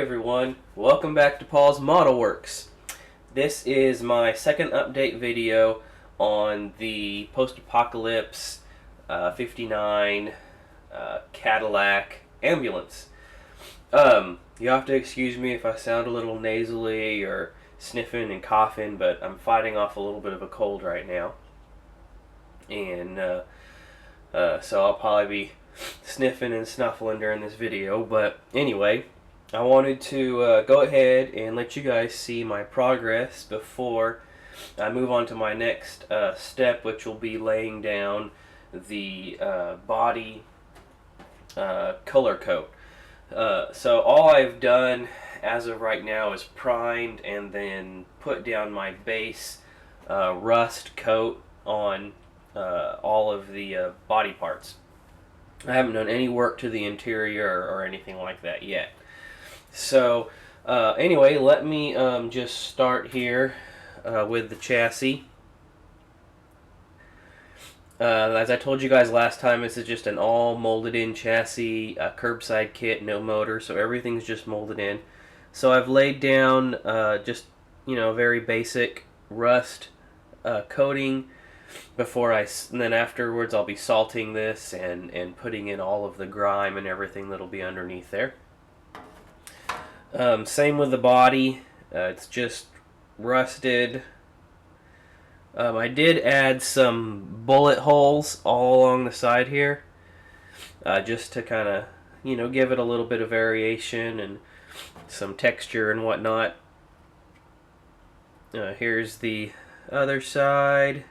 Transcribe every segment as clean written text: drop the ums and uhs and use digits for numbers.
everyone, welcome back to Paul's Model Works. This is my second update video on the post-apocalypse 59 Cadillac ambulance. You have to excuse me if I sound a little nasally or sniffing and coughing, but I'm fighting off a little bit of a cold right now. And so I'll probably be sniffing and snuffling during this video, but anyway, I wanted to go ahead and let you guys see my progress before I move on to my next step, which will be laying down the body color coat. So all I've done as of right now is primed and then put down my base rust coat on all of the body parts. I haven't done any work to the interior or anything like that yet. So anyway, let me just start here with the chassis. As I told you guys last time, this is just an all molded in chassis, curbside kit, no motor, so everything's just molded in. So I've laid down just, very basic rust coating before and then afterwards I'll be salting this and putting in all of the grime and everything that'll be underneath there. Same with the body, it's just rusted. I did add some bullet holes all along the side here, just to kind of, give it a little bit of variation and some texture and whatnot. Here's the other side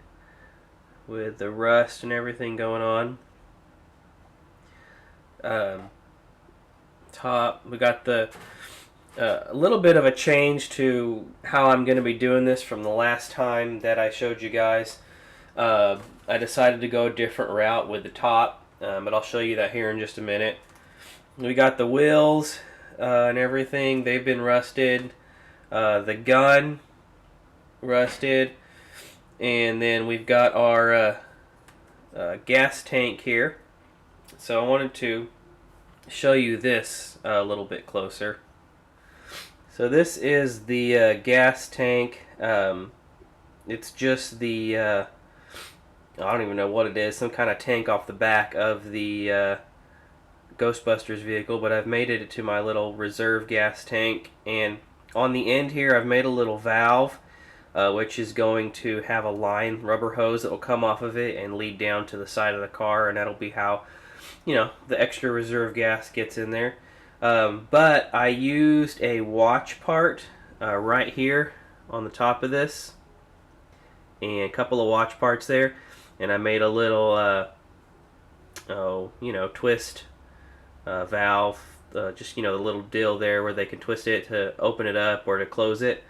with the rust and everything going on. Top, we got the a little bit of a change to how I'm going to be doing this from the last time that I showed you guys. I decided to go a different route with the top, but I'll show you that here in just a minute. We got the wheels and everything. They've been rusted. The gun rusted. And then we've got our gas tank here. So I wanted to show you this a little bit closer. So this is the gas tank. It's just the, I don't even know what it is, some kind of tank off the back of the Ghostbusters vehicle, but I've made it to my little reserve gas tank. And on the end here I've made a little valve, which is going to have a line rubber hose that will come off of it and lead down to the side of the car, and that'll be how, the extra reserve gas gets in there. But I used a watch part right here on the top of this, and a couple of watch parts there, and I made a little twist valve, just the little dill there where they can twist it to open it up or to close it.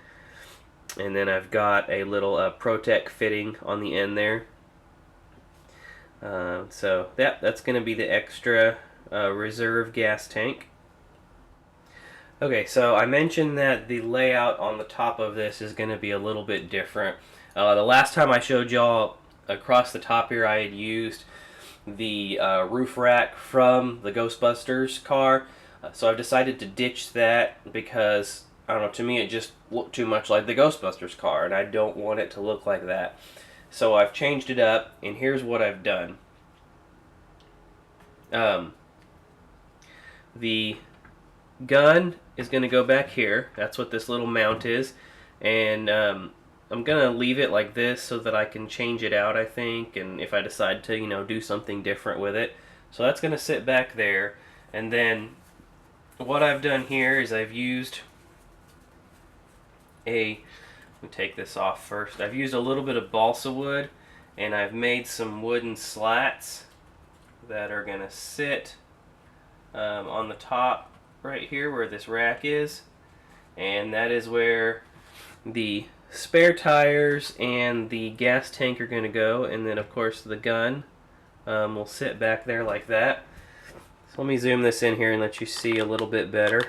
And then I've got a little Protec fitting on the end there. So that's going to be the extra reserve gas tank. Okay, so I mentioned that the layout on the top of this is going to be a little bit different. The last time I showed y'all across the top here, I had used the roof rack from the Ghostbusters car. So I've decided to ditch that because, I don't know, to me it just looked too much like the Ghostbusters car, and I don't want it to look like that. So I've changed it up, and here's what I've done. The gun is going to go back here. That's what this little mount is. And I'm going to leave it like this so that I can change it out, I think, and if I decide to, do something different with it. So that's going to sit back there. And then what I've done here is I've used let me take this off first. I've used a little bit of balsa wood, and I've made some wooden slats that are going to sit on the top right here where this rack is, and that is where the spare tires and the gas tank are going to go, and then of course the gun will sit back there like that. So let me zoom this in here and let you see a little bit better.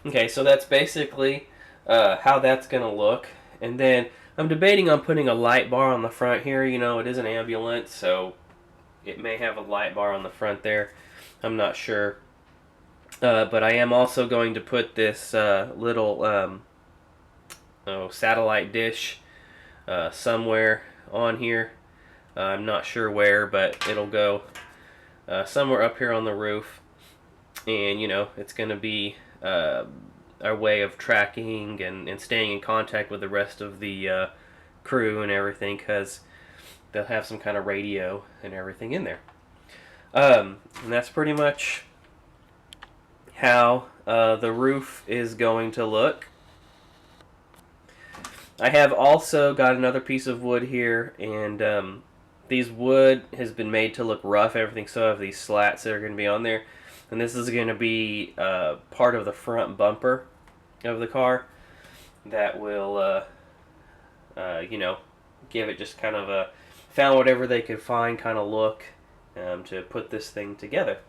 Okay, so that's basically how that's going to look. And then I'm debating on putting a light bar on the front here. It is an ambulance, so it may have a light bar on the front there. I'm not sure. But I am also going to put this little satellite dish somewhere on here. I'm not sure where, but it'll go somewhere up here on the roof. And, you know, it's going to be our way of tracking and staying in contact with the rest of the crew and everything, because they'll have some kind of radio and everything in there. And that's pretty much how the roof is going to look. I have also got another piece of wood here, and these wood has been made to look rough, everything, so I have these slats that are going to be on there. And this is going to be part of the front bumper of the car that will, you know, give it just kind of a found whatever they could find kind of look to put this thing together.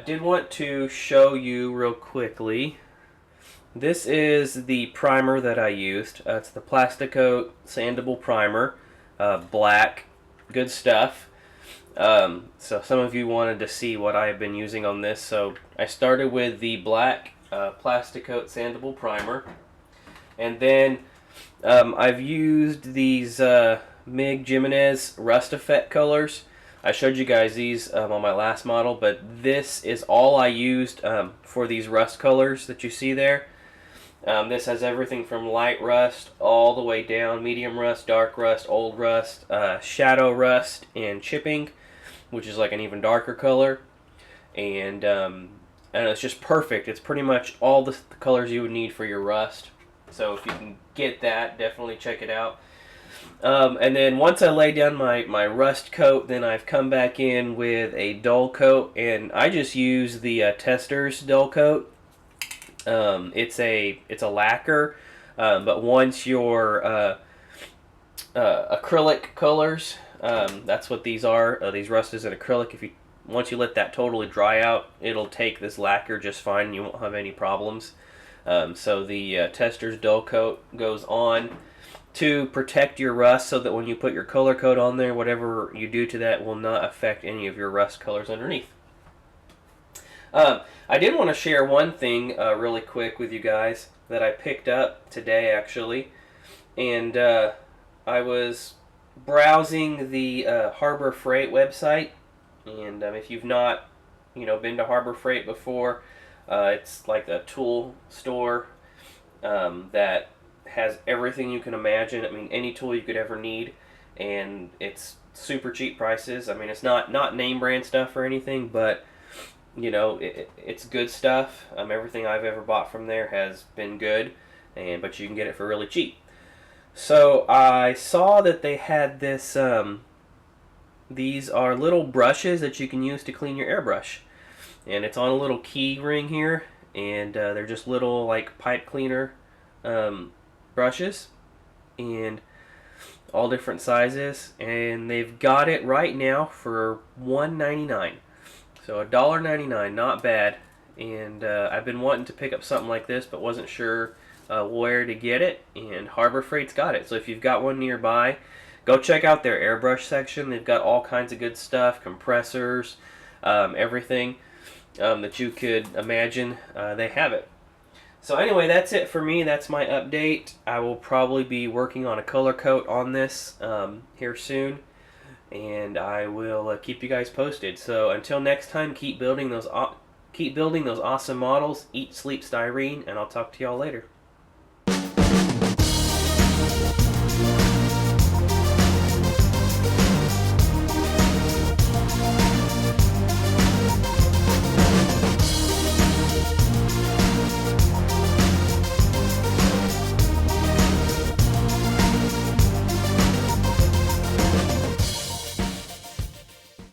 Did want to show you real quickly. This is the primer that I used. It's the Plasticoat Sandable Primer, black, good stuff. So some of you wanted to see what I have been using on this. So I started with the black Plasticoat Sandable Primer, and then I've used these MIG Jimenez Rust Effect colors. I showed you guys these on my last model, but this is all I used for these rust colors that you see there. This has everything from light rust all the way down, medium rust, dark rust, old rust, shadow rust, and chipping, which is like an even darker color. And it's just perfect. It's pretty much all the colors you would need for your rust. So if you can get that, definitely check it out. And then once I lay down my rust coat, then I've come back in with a dull coat, and I just use the Testors dull coat. It's a lacquer, but once your acrylic colors, that's what these are. These rust is an acrylic. Once you let that totally dry out, it'll take this lacquer just fine. You won't have any problems. So the Testors dull coat goes on to protect your rust, so that when you put your color coat on there, whatever you do to that will not affect any of your rust colors underneath. I did want to share one thing really quick with you guys that I picked up today, actually. And I was browsing the Harbor Freight website, and if you've not, been to Harbor Freight before, it's like a tool store that has everything you can imagine. I mean, any tool you could ever need, and it's super cheap prices. I mean, it's not name brand stuff or anything, but it's good stuff. Everything I've ever bought from there has been good, but you can get it for really cheap. So I saw that they had this. These are little brushes that you can use to clean your airbrush, and it's on a little key ring here, and they're just little like pipe cleaner brushes, and all different sizes, and they've got it right now for $1.99. So $1.99, not bad. And I've been wanting to pick up something like this, but wasn't sure where to get it, and Harbor Freight's got it. So if you've got one nearby, go check out their airbrush section. They've got all kinds of good stuff, compressors, everything that you could imagine, they have it. So anyway, that's it for me. That's my update. I will probably be working on a color coat on this here soon, and I will keep you guys posted. So until next time, keep building those awesome models. Eat, sleep, styrene, and I'll talk to y'all later.